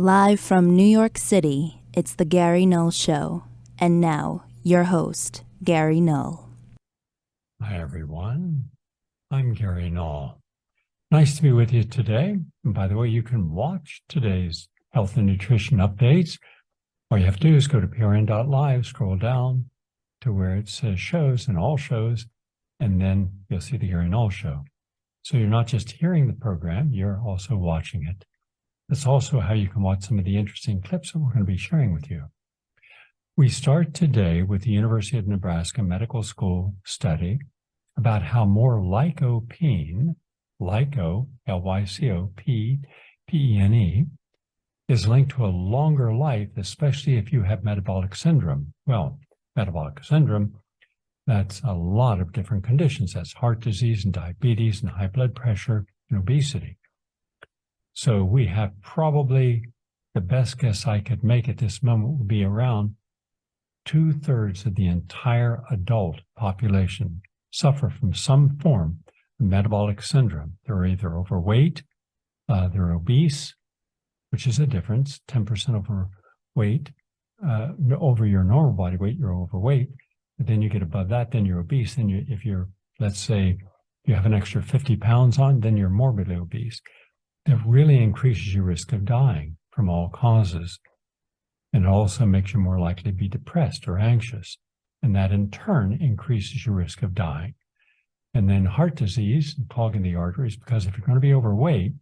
Live from New York City, it's the Gary Null Show. And now, your host, Gary Null. Hi, everyone. I'm Gary Null. Nice to be with you today. And by the way, you can watch today's health and nutrition updates. All you have to do is go to PRN.Live, scroll down to where it says shows and all shows, and then you'll see the Gary Null Show. So you're not just hearing the program, you're also watching it. That's also how you can watch some of the interesting clips that we're going to be sharing with you. We start today with the University of Nebraska Medical School study about how more lycopene, lyco, L-Y-C-O-P-E-N-E, is linked to a longer life, especially if you have metabolic syndrome. Well, metabolic syndrome, that's a lot of different conditions. That's heart disease and diabetes and high blood pressure and obesity. So we have probably, the best guess I could make at this moment would be around 2/3 of the entire adult population suffer from some form of metabolic syndrome. They're either overweight, they're obese, which is a difference, 10% overweight, over your normal body weight, you're overweight. But then you get above that, then you're obese. Then if you're, let's say, you have an extra 50 pounds on, then you're morbidly obese. That really increases your risk of dying from all causes. And it also makes you more likely to be depressed or anxious. And that in turn increases your risk of dying. And then heart disease, clogging the arteries, because if you're going to be overweight,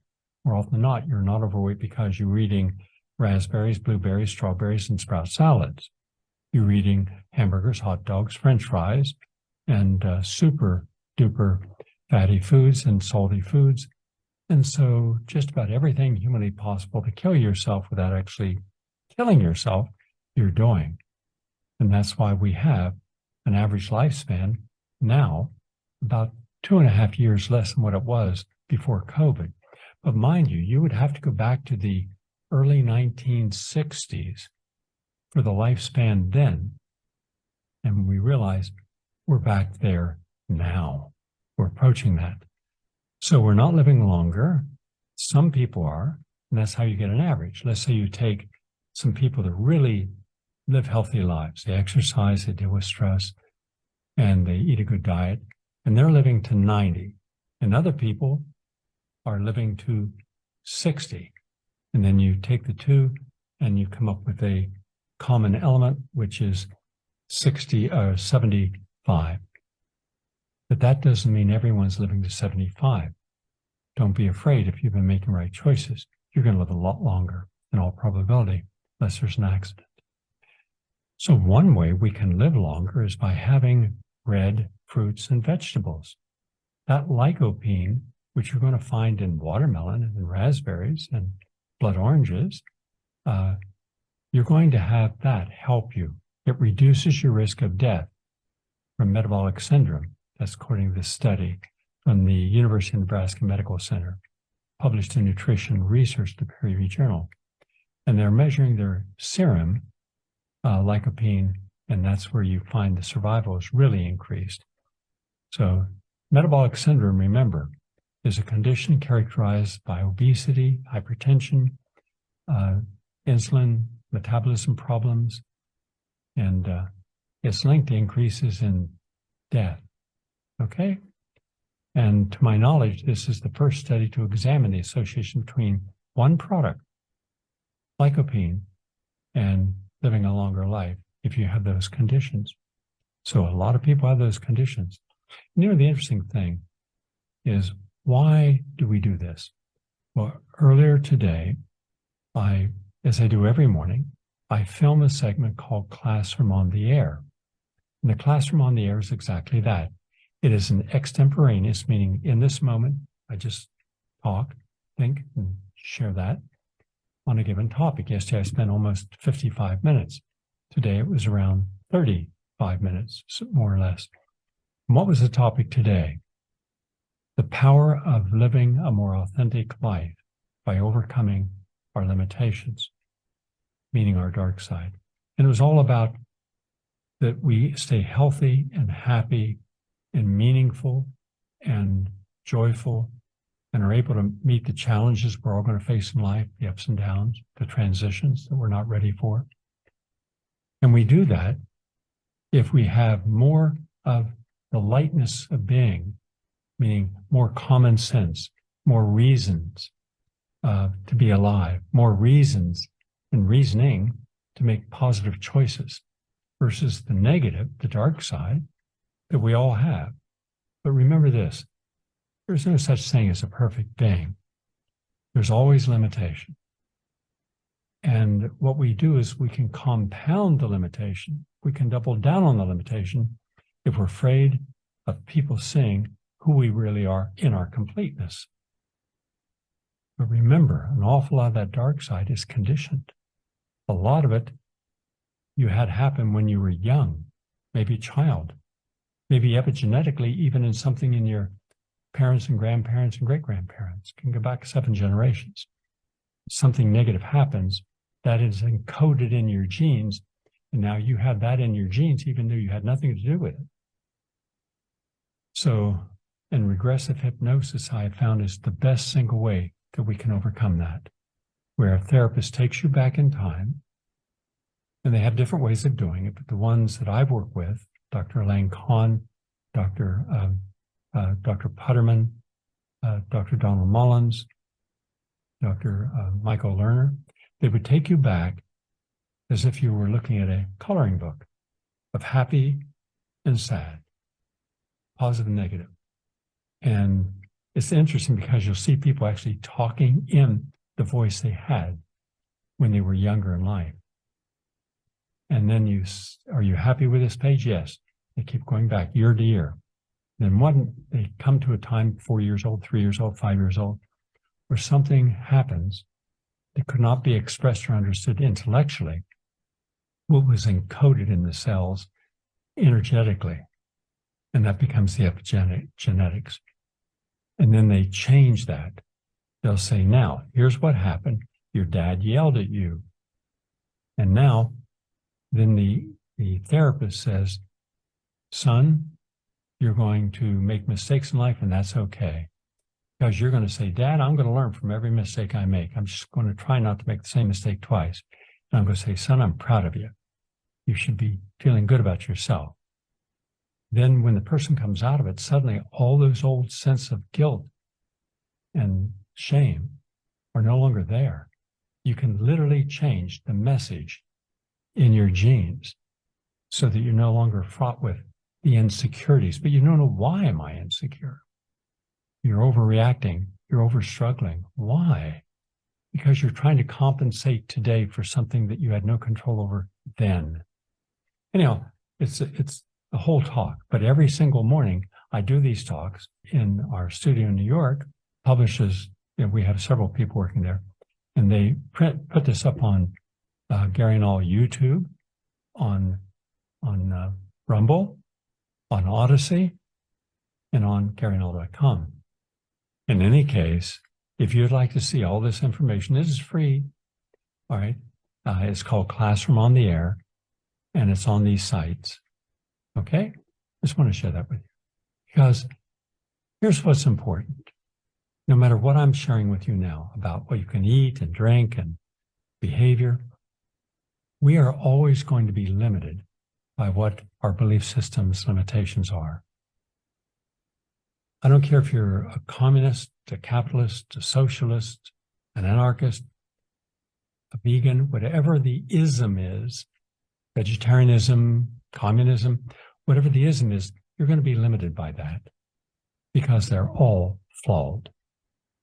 more often than not, you're not overweight because you're eating raspberries, blueberries, strawberries, and sprout salads. You're eating hamburgers, hot dogs, French fries, and super duper fatty foods and salty foods. And so just about everything humanly possible to kill yourself without actually killing yourself, you're doing. And that's why we have an average lifespan now about 2.5 years less than what it was before COVID. But mind you, you would have to go back to the early 1960s for the lifespan then. And we realize we're back there now. We're approaching that. So we're not living longer. Some people are, and that's how you get an average. Let's say you take some people that really live healthy lives. They exercise, they deal with stress, and they eat a good diet, and they're living to 90. And other people are living to 60. And then you take the two and you come up with a common element, which is 75. But that doesn't mean everyone's living to 75. Don't be afraid. If you've been making right choices, you're going to live a lot longer in all probability, unless there's an accident. So one way we can live longer is by having red fruits and vegetables. That lycopene, which you're going to find in watermelon and raspberries and blood oranges, you're going to have that help you. It reduces your risk of death from metabolic syndrome. That's according to this study from the University of Nebraska Medical Center, published in Nutrition Research, the peer-reviewed journal. And they're measuring their serum lycopene, and that's where you find the survival is really increased. So metabolic syndrome, remember, is a condition characterized by obesity, hypertension, insulin, metabolism problems, and it's linked to increases in death. Okay? And to my knowledge, this is the first study to examine the association between one product, lycopene, and living a longer life if you have those conditions. So a lot of people have those conditions. And you know, the interesting thing is, why do we do this? Well, earlier today, as I do every morning, I film a segment called Classroom on the Air. And the Classroom on the Air is exactly that. It is an extemporaneous, meaning in this moment, I just talk, think, and share that on a given topic. Yesterday, I spent almost 55 minutes. Today, it was around 35 minutes, more or less. And what was the topic today? The power of living a more authentic life by overcoming our limitations, meaning our dark side. And it was all about that we stay healthy and happy and meaningful and joyful and are able to meet the challenges we're all going to face in life, the ups and downs, the transitions that we're not ready for. And we do that if we have more of the lightness of being, meaning more common sense, more reasons to be alive, more reasons and reasoning to make positive choices versus the negative, the dark side that we all have. But remember this, there's no such thing as a perfect being. There's always limitation. And what we do is we can compound the limitation. We can double down on the limitation if we're afraid of people seeing who we really are in our completeness. But remember, an awful lot of that dark side is conditioned. A lot of it you had happen when you were young, maybe a child, maybe epigenetically, even in something in your parents and grandparents and great-grandparents, can go back 7 generations. Something negative happens that is encoded in your genes, and now you have that in your genes, even though you had nothing to do with it. So, in regressive hypnosis, I have found is the best single way that we can overcome that, where a therapist takes you back in time, and they have different ways of doing it, but the ones that I've worked with, Dr. Elaine Kahn, Dr. Putterman, Dr. Donald Mullins, Dr. Michael Lerner, they would take you back as if you were looking at a coloring book of happy and sad, positive and negative. And it's interesting because you'll see people actually talking in the voice they had when they were younger in life. And then are you happy with this page? Yes. They keep going back year to year. Then they come to a time, 4 years old, 3 years old, 5 years old, where something happens that could not be expressed or understood intellectually, what was encoded in the cells energetically. And that becomes the epigenetics. And then they change that. They'll say, now, here's what happened. Your dad yelled at you. And now, then the therapist says, son, you're going to make mistakes in life, and that's okay. Because you're going to say, Dad, I'm going to learn from every mistake I make. I'm just going to try not to make the same mistake twice. And I'm going to say, son, I'm proud of you. You should be feeling good about yourself. Then when the person comes out of it, suddenly all those old sense of guilt and shame are no longer there. You can literally change the message in your genes so that you're no longer fraught with the insecurities, but you don't know, why am I insecure? You're overreacting. You're over-struggling. Why? Because you're trying to compensate today for something that you had no control over then. Anyhow, it's a whole talk, but every single morning I do these talks in our studio in New York, publishes, we have several people working there, and they put this up on Gary Null YouTube, on Rumble, on Odysee, and on GaryNull.com. In any case, if you'd like to see all this information, this is free. All right. It's called Classroom on the Air, and it's on these sites. Okay? Just want to share that with you. Because here's what's important. No matter what I'm sharing with you now about what you can eat and drink and behavior, we are always going to be limited by what our belief system's limitations are. I don't care if you're a communist, a capitalist, a socialist, an anarchist, a vegan, whatever the ism is, vegetarianism, communism, whatever the ism is, you're going to be limited by that because they're all flawed,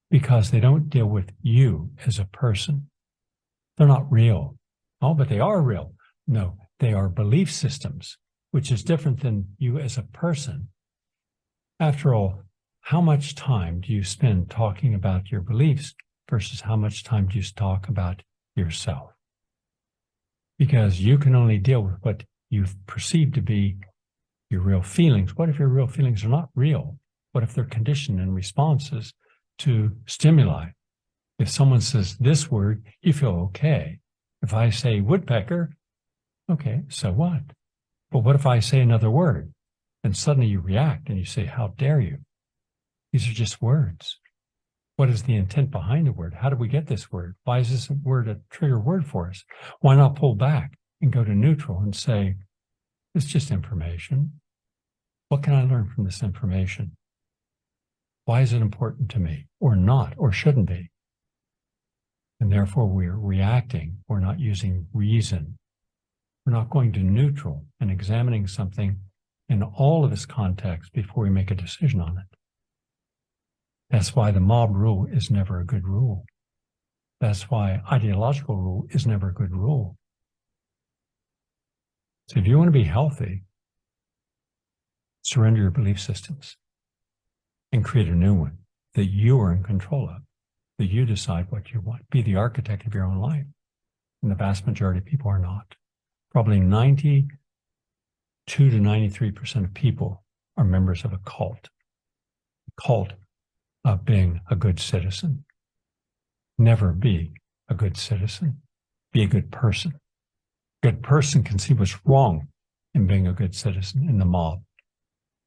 because they don't deal with you as a person. They're not real. Oh, but they are real. No, they are belief systems, which is different than you as a person. After all, how much time do you spend talking about your beliefs versus how much time do you talk about yourself? Because you can only deal with what you perceive to be your real feelings. What if your real feelings are not real? What if they're conditioned in responses to stimuli? If someone says this word, you feel okay. If I say woodpecker, okay, so what? But what if I say another word and suddenly you react and you say, how dare you? These are just words. What is the intent behind the word? How did we get this word? Why is this word a trigger word for us? Why not pull back and go to neutral and say, it's just information. What can I learn from this information? Why is it important to me or not, or shouldn't be? And therefore we're reacting. We're not using reason. We're not going to neutral and examining something in all of its context before we make a decision on it. That's why the mob rule is never a good rule. That's why ideological rule is never a good rule. So if you want to be healthy, surrender your belief systems and create a new one that you are in control of, that you decide what you want. Be the architect of your own life. And the vast majority of people are not. Probably 92 to 93% of people are members of a cult of being a good citizen. Never be a good citizen. Be a good person. A good person can see what's wrong in being a good citizen in the mob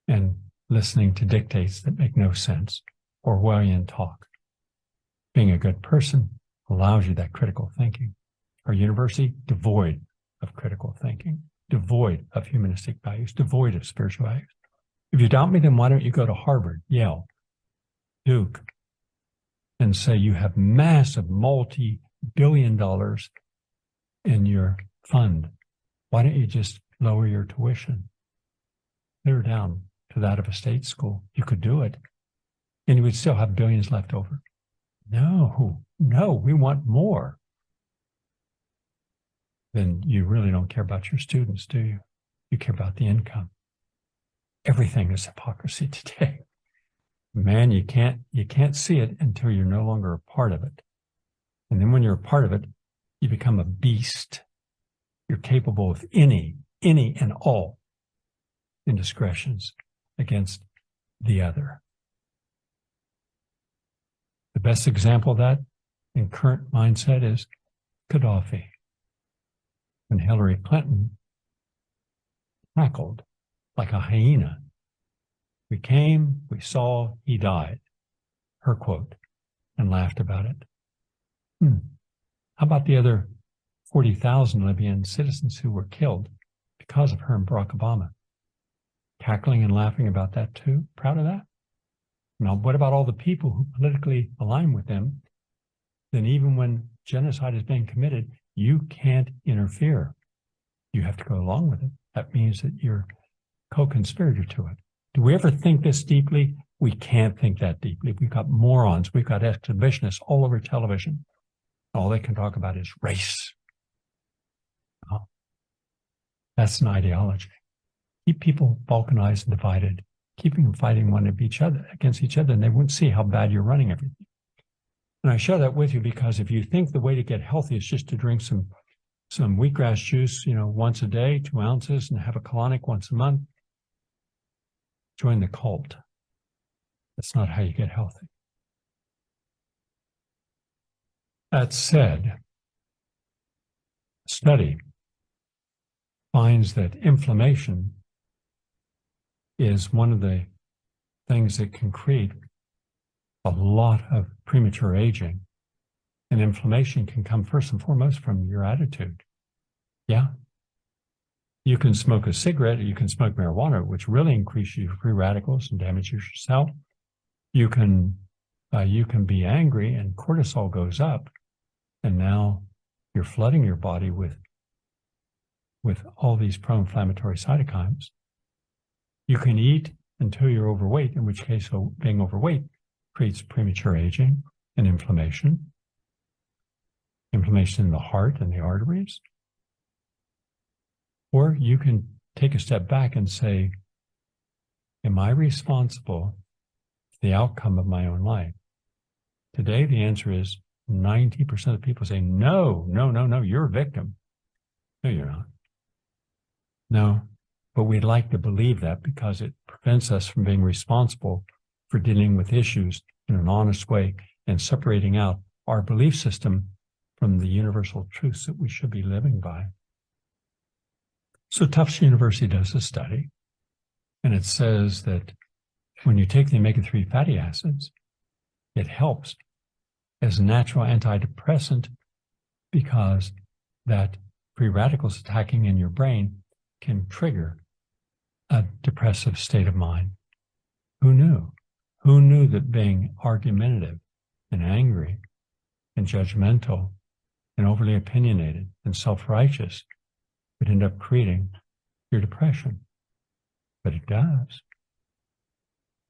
and listening to dictates that make no sense, Orwellian talk. Being a good person allows you that critical thinking. Our university, devoid of critical thinking, devoid of humanistic values, devoid of spiritual values. If you doubt me, then why don't you go to Harvard, Yale, Duke, and say you have massive multi-billion dollars in your fund. Why don't you just lower your tuition? Clear down to that of a state school. You could do it, and you would still have billions left over. No, we want more. Then you really don't care about your students, do you? You care about the income. Everything is hypocrisy today. Man, you can't see it until you're no longer a part of it. And then when you're a part of it, you become a beast. You're capable of any and all indiscretions against the other. The best example of that in current mindset is Gaddafi. When Hillary Clinton tackled like a hyena, we came, we saw, he died, her quote, and laughed about it. How about the other 40,000 Libyan citizens who were killed because of her and Barack Obama? Cackling and laughing about that too? Proud of that? Now, what about all the people who politically align with them? Then even when genocide is being committed, you can't interfere. You have to go along with it. That means that you're co-conspirator to it. Do we ever think this deeply? We can't think that deeply. We've got morons. We've got exhibitionists all over television. All they can talk about is race. Oh, that's an ideology. Keep people balkanized and divided. Keep them fighting against each other, and they won't see how bad you're running everything. And I share that with you because if you think the way to get healthy is just to drink some wheatgrass juice, once a day, 2 ounces, and have a colonic once a month, join the cult. That's not how you get healthy. That said, a study finds that inflammation is one of the things that can create a lot of premature aging. And inflammation can come first and foremost from your attitude. Yeah. You can smoke a cigarette, or you can smoke marijuana, which really increases your free radicals and damages your cell. You can be angry and cortisol goes up, and now you're flooding your body with all these pro-inflammatory cytokines. You can eat until you're overweight, in which case being overweight creates premature aging and inflammation in the heart and the arteries. Or you can take a step back and say, am I responsible for the outcome of my own life? Today, the answer is 90% of people say, no, you're a victim. No, you're not. No, but we'd like to believe that because it prevents us from being responsible for dealing with issues in an honest way and separating out our belief system from the universal truths that we should be living by. So Tufts University does a study, and it says that when you take the omega-3 fatty acids, It helps as a natural antidepressant because that free radicals attacking in your brain can trigger a depressive state of mind. Who knew? Who knew that being argumentative and angry and judgmental and overly opinionated and self-righteous would end up creating your depression? But it does.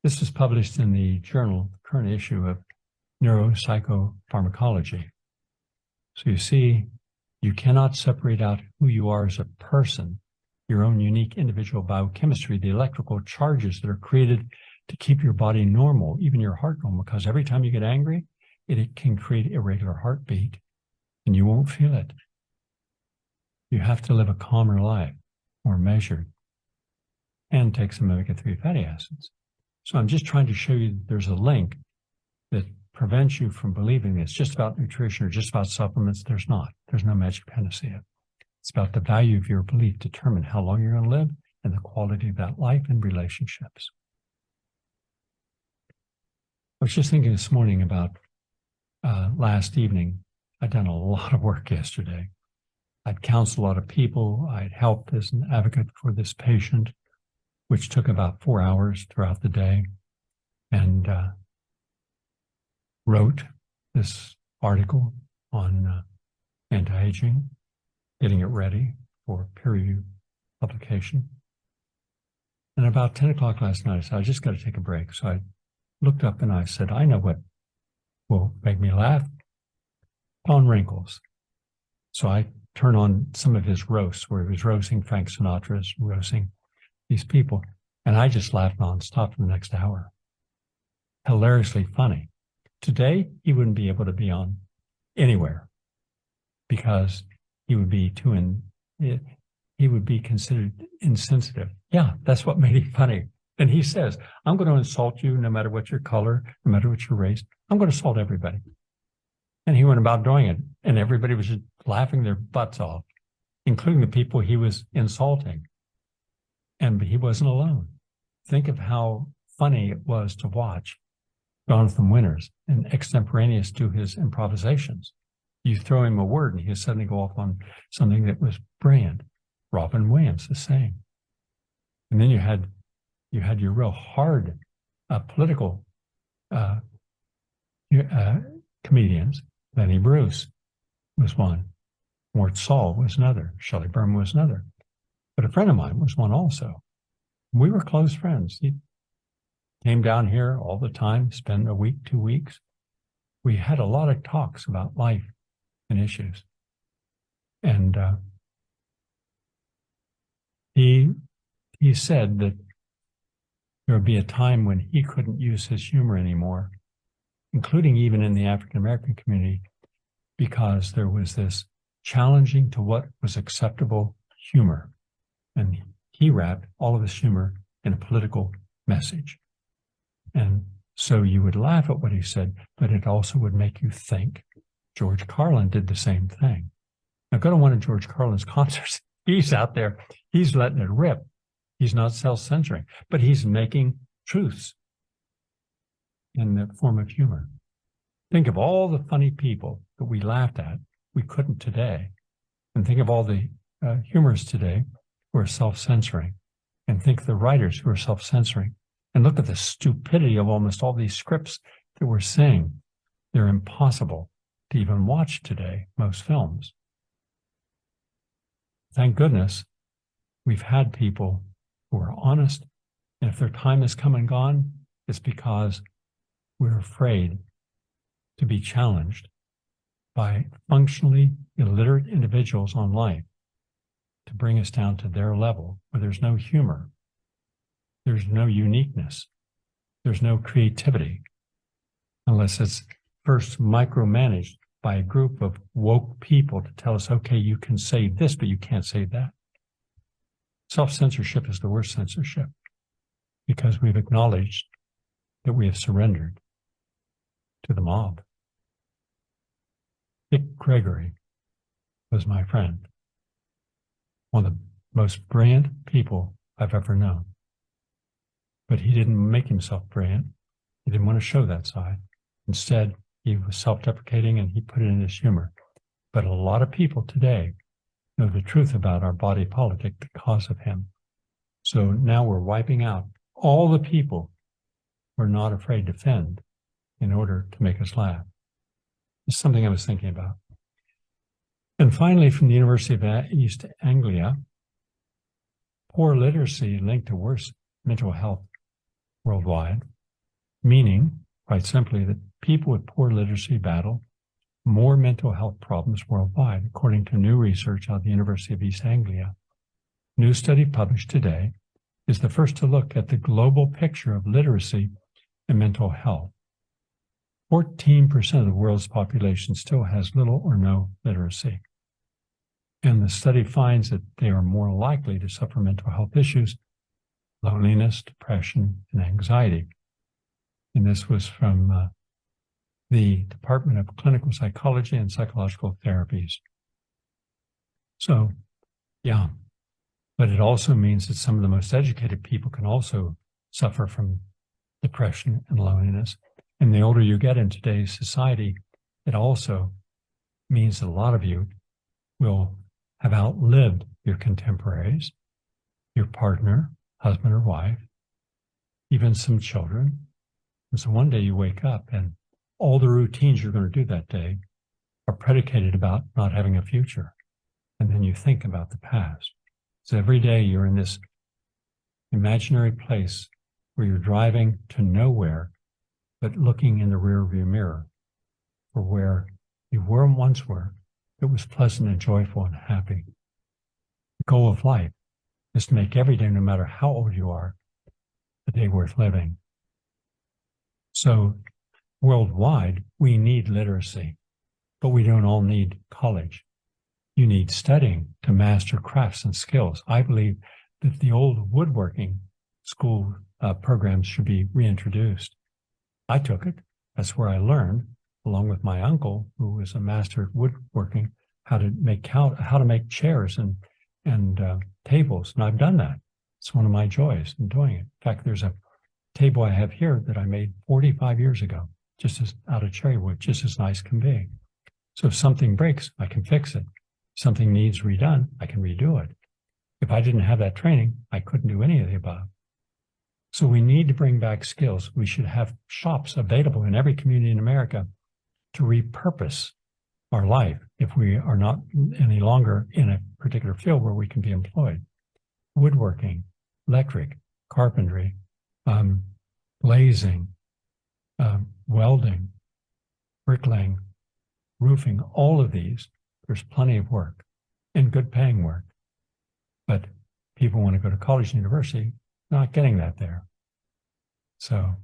This was published in the journal, current issue of Neuropsychopharmacology. So you see, you cannot separate out who you are as a person, your own unique individual biochemistry, the electrical charges that are created to keep your body normal, even your heart normal, because every time you get angry, it can create irregular heartbeat and you won't feel it. You have to live a calmer life, more measured, and take some omega-3 fatty acids. So I'm just trying to show you that there's a link that prevents you from believing it's just about nutrition or just about supplements. There's not. There's no magic panacea. It's about the value of your belief determine how long you're going to live and the quality of that life and relationships. I was just thinking this morning about last evening. I'd done a lot of work yesterday. I'd counseled a lot of people. I'd helped as an advocate for this patient, which took about 4 hours throughout the day, and wrote this article on anti-aging, getting it ready for peer review publication. And about 10 o'clock last night, I said, I just got to take a break. So I looked up and I said, I know what will make me laugh. On wrinkles. So I turned on some of his roasts where he was roasting Frank Sinatra's, roasting these people. And I just laughed nonstop for the next hour. Hilariously funny. Today, he wouldn't be able to be on anywhere because he would be he would be considered insensitive. Yeah, that's what made him funny. And he says, I'm going to insult you no matter what your color, no matter what your race. I'm going to insult everybody. And he went about doing it. And everybody was just laughing their butts off, including the people he was insulting. And he wasn't alone. Think of how funny it was to watch Jonathan Winters and extemporaneous to his improvisations. You throw him a word and he'll suddenly go off on something that was brilliant. Robin Williams, the same. And then you had your real hard political comedians. Lenny Bruce was one. Mort Saul was another. Shelley Berman was another. But a friend of mine was one also. We were close friends. He came down here all the time, spent a week, 2 weeks. We had a lot of talks about life and issues. And he said that there would be a time when he couldn't use his humor anymore, including even in the African-American community, because there was this challenging to what was acceptable humor. And he wrapped all of his humor in a political message. And so you would laugh at what he said, but it also would make you think. George Carlin did the same thing. Now go to one of George Carlin's concerts. He's out there. He's letting it rip. He's not self-censoring, but he's making truths in the form of humor. Think of all the funny people that we laughed at, we couldn't today. And think of all the humorists today who are self-censoring. And think of the writers who are self-censoring. And look at the stupidity of almost all these scripts that we're seeing. They're impossible to even watch today, most films. Thank goodness we've had people who are honest. And if their time has come and gone, it's because we're afraid to be challenged by functionally illiterate individuals on life to bring us down to their level where there's no humor, there's no uniqueness, there's no creativity, unless it's first micromanaged by a group of woke people to tell us, okay, you can say this, but you can't say that. Self-censorship is the worst censorship because we've acknowledged that we have surrendered to the mob. Dick Gregory was my friend, one of the most brilliant people I've ever known. But he didn't make himself brilliant. He didn't want to show that side. Instead, he was self-deprecating and he put it in his humor. But a lot of people today know the truth about our body politic because of him. So now we're wiping out all the people we're not afraid to offend in order to make us laugh. It's something I was thinking about. And finally, from the University of East Anglia, poor literacy linked to worse mental health worldwide, meaning, quite simply, that people with poor literacy battle more mental health problems worldwide, according to new research out of the University of East Anglia. New study published today is the first to look at the global picture of literacy and mental health. 14% of the world's population still has little or no literacy. And the study finds that they are more likely to suffer mental health issues, loneliness, depression, and anxiety. And this was from the Department of Clinical Psychology and Psychological Therapies. So, yeah, but it also means that some of the most educated people can also suffer from depression and loneliness. And the older you get in today's society, it also means that a lot of you will have outlived your contemporaries, your partner, husband or wife, even some children. And so one day you wake up and all the routines you're going to do that day are predicated about not having a future. And then you think about the past. So every day you're in this imaginary place where you're driving to nowhere, but looking in the rearview mirror for where you once were. It was pleasant and joyful and happy. The goal of life is to make every day, no matter how old you are, a day worth living. So worldwide, we need literacy, but we don't all need college. You need studying to master crafts and skills. I believe that the old woodworking school programs should be reintroduced. I took it. That's where I learned, along with my uncle, who was a master at woodworking, how to make chairs and tables. And I've done that. It's one of my joys in doing it. In fact, there's a table I have here that I made 45 years ago, just as out of cherry wood, just as nice can be. So if something breaks, I can fix it. If something needs redone, I can redo it. If I didn't have that training, I couldn't do any of the above. So we need to bring back skills. We should have shops available in every community in America to repurpose our life if we are not any longer in a particular field where we can be employed. Woodworking, electric, carpentry, glazing, welding, bricklaying, roofing, all of these, there's plenty of work and good paying work. But people want to go to college and university, not getting that there. So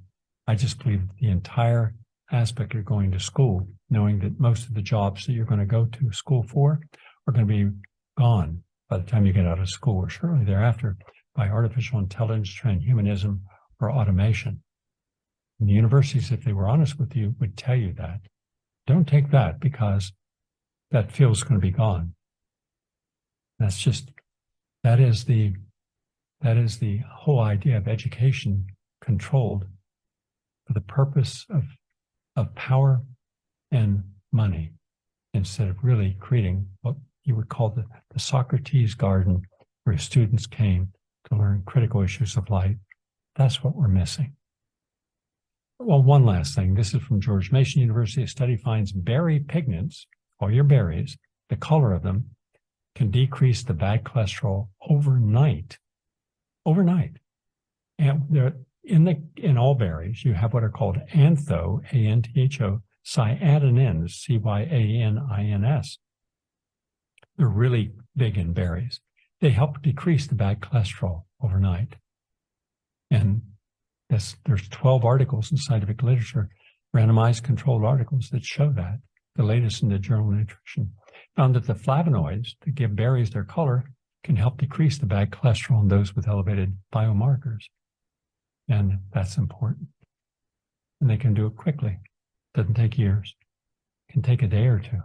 I just believe the entire aspect of going to school, knowing that most of the jobs that you're going to go to school for are going to be gone by the time you get out of school or shortly thereafter by artificial intelligence, transhumanism, or automation. And the universities, if they were honest with you, would tell you that. Don't take that because that field's going to be gone. That is the whole idea of education controlled for the purpose of power and money, instead of really creating what you would call the Socrates garden, where students came to learn critical issues of life. That's what we're missing. Well, one last thing. This is from George Mason University. A study finds berry pigments, all your berries, the color of them, can decrease the bad cholesterol overnight. Overnight. And in all berries, you have what are called antho, A-N-T-H-O, cyanins, C-Y-A-N-I-N-S. They're really big in berries. They help decrease the bad cholesterol overnight. And there's 12 articles in scientific literature, randomized controlled articles that show that. The latest in the Journal of Nutrition found that the flavonoids that give berries their color can help decrease the bad cholesterol in those with elevated biomarkers. And that's important. And they can do it quickly. Doesn't take years. It can take a day or two.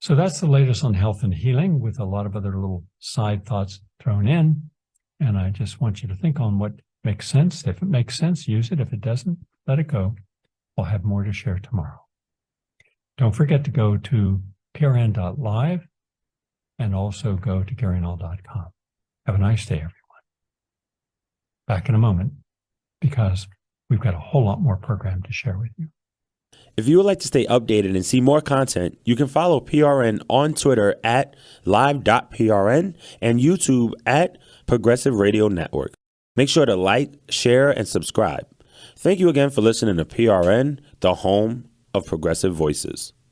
So that's the latest on health and healing, with a lot of other little side thoughts thrown in. And I just want you to think on what makes sense. If it makes sense, use it. If it doesn't, let it go. We'll have more to share tomorrow. Don't forget to go to PRN.Live and also go to GaryNull.com. Have a nice day, everyone. Back in a moment, because we've got a whole lot more program to share with you. If you would like to stay updated and see more content, you can follow PRN on Twitter at live.prn and YouTube at Progressive Radio Network. Make sure to like, share, and subscribe. Thank you again for listening to PRN, the home of progressive voices.